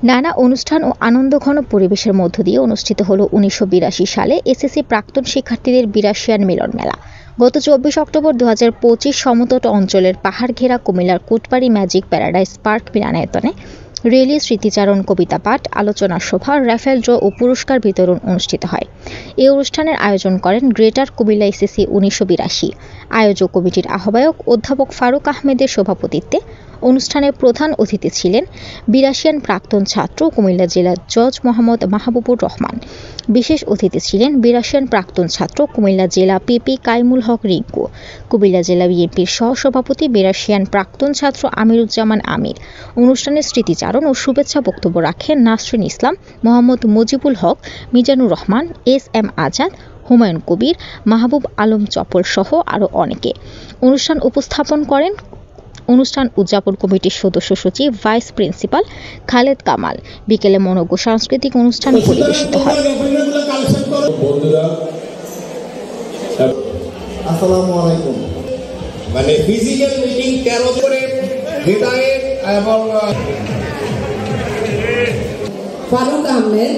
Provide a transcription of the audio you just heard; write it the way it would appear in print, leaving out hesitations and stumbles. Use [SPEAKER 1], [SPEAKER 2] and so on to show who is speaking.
[SPEAKER 1] নানা অনুষ্ঠান ও আনন্দঘন পরিবেশের মধ্য দিয়ে অনুষ্ঠিত হলো ১৯৮২ সালে এসএসসি প্রাক্তন শিক্ষার্থীদের ৮২ মিলন মেলা। গত ২৪ অক্টোবর ২০২৫ সমতট অঞ্চলের পাহাড় ঘেরা কুমিল্লার কোটবাড়ি ম্যাজিক প্যারাডাইস পার্ক মিলনায়তনে রেলি, স্মৃতিচারণ, কবিতা পাঠ, আলোচনা সভা, র্যাফেল ড্র ও পুরস্কার বিতরণ অনুষ্ঠিত হয়। এই অনুষ্ঠানের আয়োজন করেন গ্রেটার কুমিল্লা এসএসসি ১৯৮২। আয়োজক কমিটির আহ্বায়ক অধ্যাপক ফারুক আহমেদের সভাপতিত্বে অনুষ্ঠানে প্রধান অতিথি ছিলেন ৮২ প্রাক্তন ছাত্র কুমিল্লা জেলা জজ মোহাম্মদ মাহবুবুর রহমান। বিশেষ অতিথি ছিলেন ৮২ প্রাক্তন ছাত্র কুমিল্লা জেলা পিপি কাইমুল হক রিঙ্কু, কুমিল্লা জেলা বিএনপির সহসভাপতি ৮২ প্রাক্তন ছাত্র আমিরুজ্জামান আমির। অনুষ্ঠানে স্মৃতিচারণ ও শুভেচ্ছা বক্তব্য রাখেন নাসরিন ইসলাম, মোহাম্মদ মুজিবুল হক, মিজানুর রহমান, এস.এম. আজাদ, হুমায়ুন কবির, মাহবুব আলম চপল সহ আরও অনেকে। অনুষ্ঠান উপস্থাপন করেন অনুষ্ঠান উদযাপন কমিটির সদস্য সচিব ভাইস প্রিন্সিপাল খালেদ কামাল। বিকেলে মনোজ্ঞ সাংস্কৃতিক অনুষ্ঠান পরিবেশিত হয়।
[SPEAKER 2] আসসালামু আলাইকুম। মানে ফিজিক্যাল মিটিং 13 করে হিদায়েত এবং
[SPEAKER 3] ফারুক আহমেদ